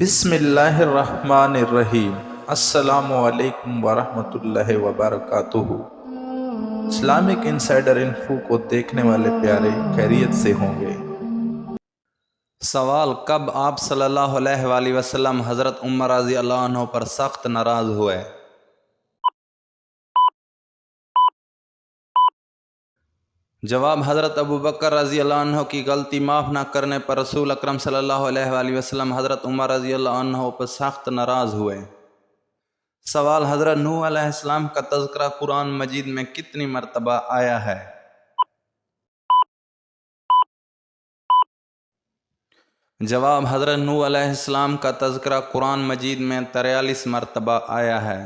بسم اللہ الرحمن الرحیم۔ السلام علیکم ورحمۃ اللہ وبرکاتہ۔ اسلامک انسائیڈر انفو کو دیکھنے والے پیارے خیریت سے ہوں گے۔ سوال: کب آپ صلی اللہ علیہ وآلہ وسلم حضرت عمر رضی اللہ عنہ پر سخت ناراض ہوئے؟ جواب: حضرت ابو بکر رضی اللہ عنہ کی غلطی معاف نہ کرنے پر رسول اکرم صلی اللہ علیہ وآلہ وسلم حضرت عمر رضی اللہ عنہ پر سخت ناراض ہوئے۔ سوال: حضرت نوح علیہ السلام کا تذکرہ قرآن مجید میں کتنی مرتبہ آیا ہے؟ جواب: حضرت نوح علیہ السلام کا تذکرہ قرآن مجید میں 43 مرتبہ آیا ہے۔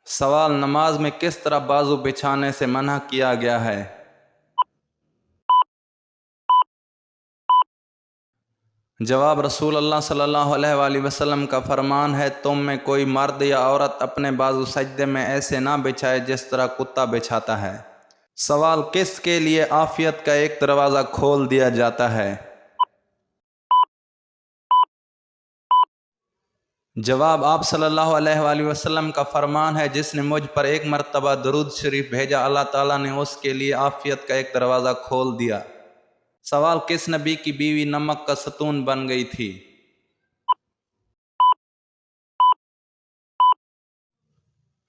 سوال: نماز میں کس طرح بازو بچھانے سے منع کیا گیا ہے؟ جواب: رسول اللہ صلی اللہ علیہ وآلہ وسلم کا فرمان ہے، تم میں کوئی مرد یا عورت اپنے بازو سجدے میں ایسے نہ بچھائے جس طرح کتا بچھاتا ہے۔ سوال: کس کے لیے عافیت کا ایک دروازہ کھول دیا جاتا ہے؟ جواب: آپ صلی اللہ علیہ وآلہ وسلم کا فرمان ہے، جس نے مجھ پر ایک مرتبہ درود شریف بھیجا اللہ تعالیٰ نے اس کے لیے عافیت کا ایک دروازہ کھول دیا۔ سوال: کس نبی کی بیوی نمک کا ستون بن گئی تھی؟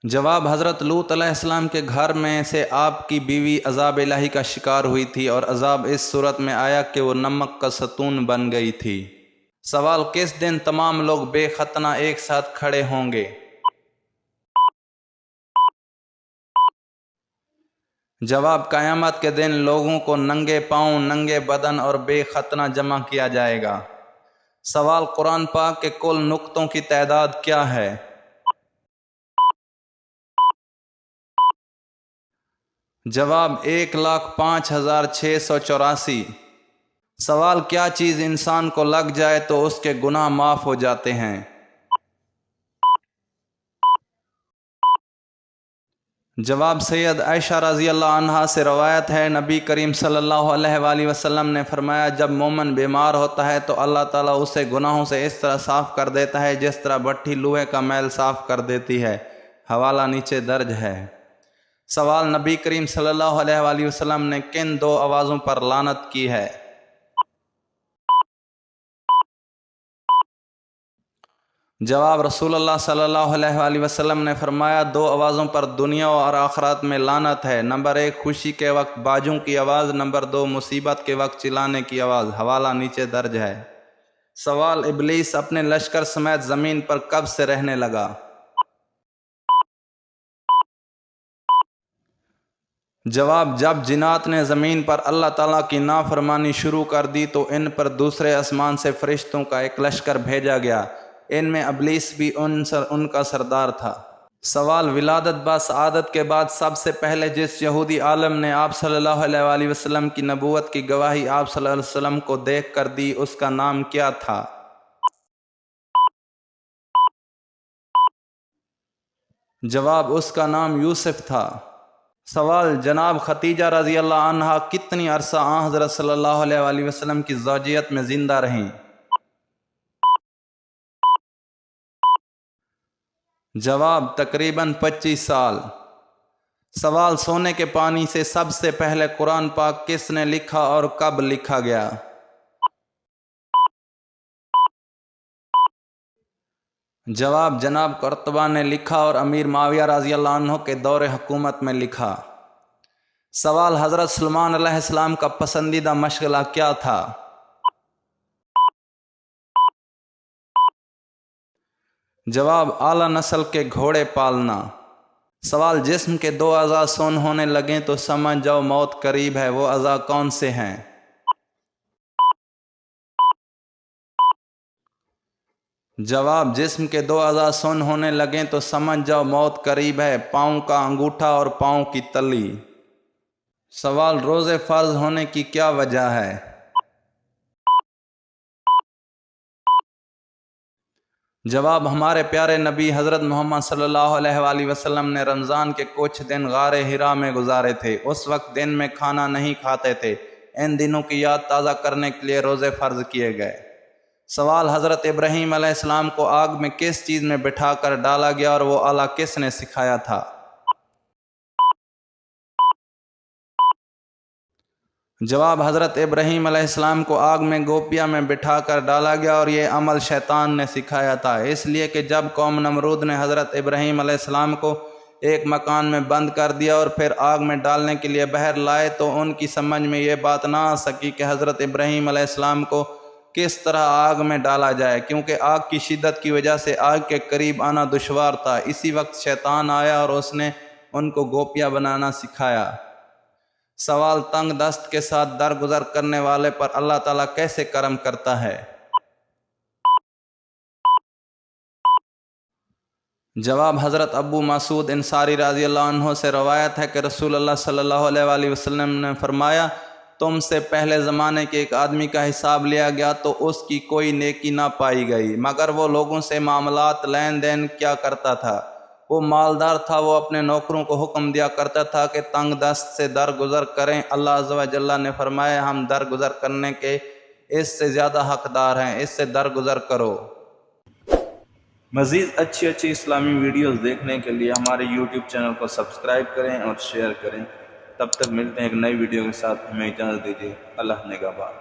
جواب: حضرت لوط علیہ السلام کے گھر میں سے آپ کی بیوی عذاب الہی کا شکار ہوئی تھی اور عذاب اس صورت میں آیا کہ وہ نمک کا ستون بن گئی تھی۔ سوال: کس دن تمام لوگ بے ختنہ ایک ساتھ کھڑے ہوں گے؟ جواب: قیامت کے دن لوگوں کو ننگے پاؤں، ننگے بدن اور بے ختنہ جمع کیا جائے گا۔ سوال: قرآن پاک کے کل نقطوں کی تعداد کیا ہے؟ جواب: 1,05,684۔ سوال: کیا چیز انسان کو لگ جائے تو اس کے گناہ معاف ہو جاتے ہیں؟ جواب: سید عائشہ رضی اللہ عنہا سے روایت ہے، نبی کریم صلی اللہ علیہ وآلہ وسلم نے فرمایا، جب مومن بیمار ہوتا ہے تو اللہ تعالیٰ اسے گناہوں سے اس طرح صاف کر دیتا ہے جس طرح بھٹی لوہے کا میل صاف کر دیتی ہے۔ حوالہ نیچے درج ہے۔ سوال: نبی کریم صلی اللہ علیہ وآلہ وسلم نے کن دو آوازوں پر لعنت کی ہے؟ جواب: رسول اللہ صلی اللہ علیہ وآلہ وسلم نے فرمایا، دو آوازوں پر دنیا اور آخرت میں لعنت ہے۔ نمبر 1 خوشی کے وقت باجوں کی آواز، نمبر 2 مصیبت کے وقت چلانے کی آواز۔ حوالہ نیچے درج ہے۔ سوال: ابلیس اپنے لشکر سمیت زمین پر کب سے رہنے لگا؟ جواب: جب جنات نے زمین پر اللہ تعالیٰ کی نافرمانی شروع کر دی تو ان پر دوسرے آسمان سے فرشتوں کا ایک لشکر بھیجا گیا، ان میں ابلیس بھی ان کا سردار تھا۔ سوال: ولادت بسعادت کے بعد سب سے پہلے جس یہودی عالم نے آپ صلی اللہ علیہ وآلہ وسلم کی نبوت کی گواہی آپ صلی اللہ علیہ وسلم کو دیکھ کر دی، اس کا نام کیا تھا؟ جواب: اس کا نام یوسف تھا۔ سوال: جناب ختیجہ رضی اللہ عنہا کتنی عرصہ حضرت صلی اللہ علیہ وآلہ وسلم کی زوجیت میں زندہ رہیں؟ جواب: تقریباً 25 سال۔ سوال: سونے کے پانی سے سب سے پہلے قرآن پاک کس نے لکھا اور کب لکھا گیا؟ جواب: جناب قرطبہ نے لکھا اور امیر معاویہ رضی اللہ عنہ کے دور حکومت میں لکھا۔ سوال: حضرت سلیمان علیہ السلام کا پسندیدہ مشغلہ کیا تھا؟ جواب: اعلیٰ نسل کے گھوڑے پالنا۔ سوال: جسم کے 2 اعضاء سون ہونے لگیں تو سمجھ جاؤ موت قریب ہے، وہ اعضاء کون سے ہیں؟ جواب: جسم کے 2 اعضاء سون ہونے لگیں تو سمجھ جاؤ موت قریب ہے، پاؤں کا انگوٹھا اور پاؤں کی تلی۔ سوال: روزے فرض ہونے کی کیا وجہ ہے؟ جواب: ہمارے پیارے نبی حضرت محمد صلی اللہ علیہ وآلہ وسلم نے رمضان کے کچھ دن غار حرا میں گزارے تھے، اس وقت دن میں کھانا نہیں کھاتے تھے، ان دنوں کی یاد تازہ کرنے کے لیے روزے فرض کیے گئے۔ سوال: حضرت ابراہیم علیہ السلام کو آگ میں کس چیز میں بٹھا کر ڈالا گیا اور وہ آلہ کس نے سکھایا تھا؟ جواب: حضرت ابراہیم علیہ السلام کو آگ میں گوپیا میں بٹھا کر ڈالا گیا اور یہ عمل شیطان نے سکھایا تھا، اس لیے کہ جب قوم نمرود نے حضرت ابراہیم علیہ السلام کو ایک مکان میں بند کر دیا اور پھر آگ میں ڈالنے کے لیے باہر لائے تو ان کی سمجھ میں یہ بات نہ آ سکی کہ حضرت ابراہیم علیہ السلام کو کس طرح آگ میں ڈالا جائے، کیونکہ آگ کی شدت کی وجہ سے آگ کے قریب آنا دشوار تھا۔ اسی وقت شیطان آیا اور اس نے ان کو گوپیا بنانا سکھایا۔ سوال: تنگ دست کے ساتھ درگزر کرنے والے پر اللہ تعالیٰ کیسے کرم کرتا ہے؟ جواب: حضرت ابو مسعود انصاری رضی اللہ عنہ سے روایت ہے کہ رسول اللہ صلی اللہ علیہ وآلہ وسلم نے فرمایا، تم سے پہلے زمانے کے ایک آدمی کا حساب لیا گیا تو اس کی کوئی نیکی نہ پائی گئی، مگر وہ لوگوں سے معاملات لین دین کیا کرتا تھا۔ وہ مالدار تھا، وہ اپنے نوکروں کو حکم دیا کرتا تھا کہ تنگ دست سے درگزر کریں۔ اللہ عز و جل نے فرمایا، ہم درگزر کرنے کے اس سے زیادہ حقدار ہیں، اس سے درگزر کرو۔ مزید اچھی اسلامی ویڈیوز دیکھنے کے لیے ہمارے YouTube چینل کو سبسکرائب کریں اور شیئر کریں۔ تب تک ملتے ہیں ایک نئی ویڈیو کے ساتھ، ہمیں اجازت دیجیے۔ اللہ نگہبان۔